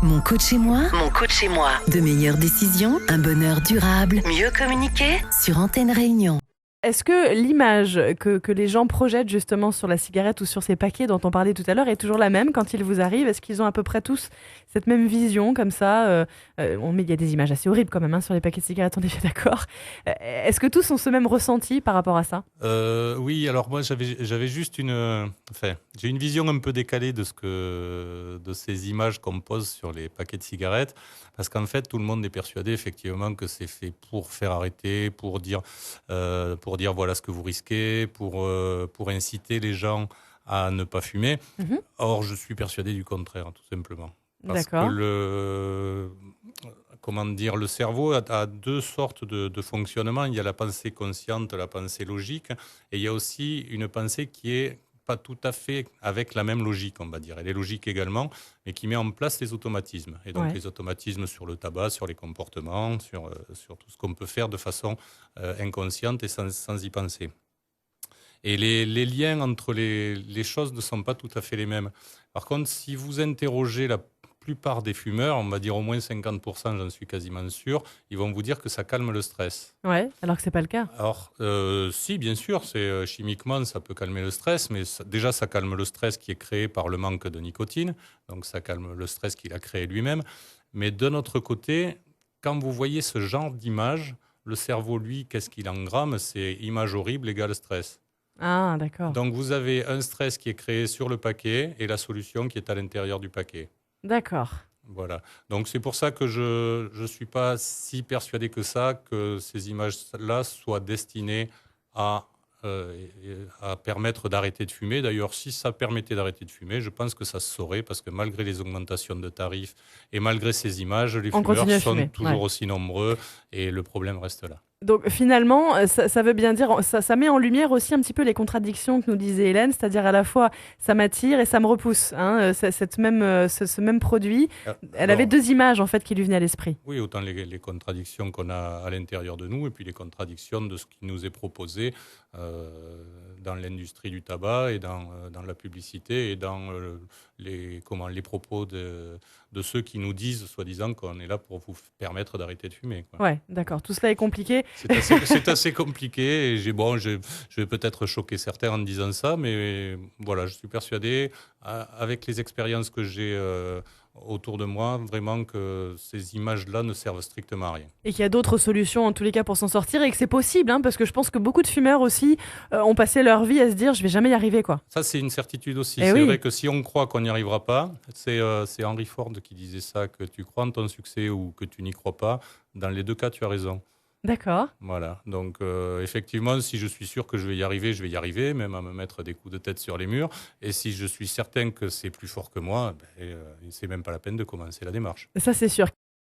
Mon coach chez moi. Mon coach chez moi. De meilleures décisions, un bonheur durable. Mieux communiquer. Sur Antenne Réunion. Est-ce que l'image que les gens projettent justement sur la cigarette ou sur ces paquets dont on parlait tout à l'heure est toujours la même quand ils vous arrivent? Est-ce qu'ils ont à peu près tous cette même vision comme ça? Il y a des images assez horribles quand même sur les paquets de cigarettes, on est bien d'accord. Est-ce que tous ont ce même ressenti par rapport à ça? Oui, alors moi j'avais juste j'ai une vision un peu décalée de ces images qu'on pose sur les paquets de cigarettes, parce qu'en fait tout le monde est persuadé effectivement que c'est fait pour faire arrêter, pour dire voilà ce que vous risquez, pour inciter les gens à ne pas fumer. Or, je suis persuadé du contraire, tout simplement. Parce D'accord. que le cerveau a deux sortes de fonctionnement. Il y a la pensée consciente, la pensée logique, et il y a aussi une pensée qui est pas tout à fait avec la même logique, on va dire. Elle est logique également, mais qui met en place les automatismes. Et donc les automatismes sur le tabac, sur les comportements, sur tout ce qu'on peut faire de façon inconsciente et sans y penser. Et les liens entre les choses ne sont pas tout à fait les mêmes. Par contre, si vous interrogez la plupart des fumeurs, on va dire au moins 50%, j'en suis quasiment sûr, ils vont vous dire que ça calme le stress. Ouais, alors que c'est pas le cas. Alors, si, bien sûr, chimiquement, ça peut calmer le stress, mais déjà, ça calme le stress qui est créé par le manque de nicotine, donc ça calme le stress qu'il a créé lui-même. Mais d'un autre côté, quand vous voyez ce genre d'image, le cerveau, lui, qu'est-ce qu'il engramme? C'est image horrible égale stress. Ah, d'accord. Donc, vous avez un stress qui est créé sur le paquet et la solution qui est à l'intérieur du paquet. D'accord. Voilà. Donc, c'est pour ça que je ne suis pas si persuadé que ça, que ces images-là soient destinées à permettre d'arrêter de fumer. D'ailleurs, si ça permettait d'arrêter de fumer, je pense que ça se saurait, parce que malgré les augmentations de tarifs et malgré ces images, les fumeurs sont toujours aussi nombreux et le problème reste là. Donc finalement, ça veut bien dire, ça met en lumière aussi un petit peu les contradictions que nous disait Hélène, c'est-à-dire à la fois ça m'attire et ça me repousse. Ce même produit, elle avait deux images en fait qui lui venaient à l'esprit. Oui, autant les contradictions qu'on a à l'intérieur de nous et puis les contradictions de ce qui nous est proposé dans l'industrie du tabac et dans la publicité et dans les propos de ceux qui nous disent, soi-disant, qu'on est là pour vous permettre d'arrêter de fumer. Ouais, d'accord. Tout cela est compliqué. C'est assez compliqué et je vais peut-être choquer certains en disant ça, mais voilà, je suis persuadé, avec les expériences que j'ai autour de moi, vraiment que ces images-là ne servent strictement à rien. Et qu'il y a d'autres solutions en tous les cas pour s'en sortir et que c'est possible, parce que je pense que beaucoup de fumeurs aussi ont passé leur vie à se dire je vais jamais y arriver, quoi. Ça, c'est une certitude aussi. C'est vrai que si on croit qu'on n'y arrivera pas, c'est Henry Ford qui disait ça, que tu crois en ton succès ou que tu n'y crois pas, dans les deux cas, tu as raison. D'accord. Voilà, donc effectivement, si je suis sûr que je vais y arriver, même à me mettre des coups de tête sur les murs. Et si je suis certain que c'est plus fort que moi, c'est même pas la peine de commencer la démarche. Ça, c'est sûr.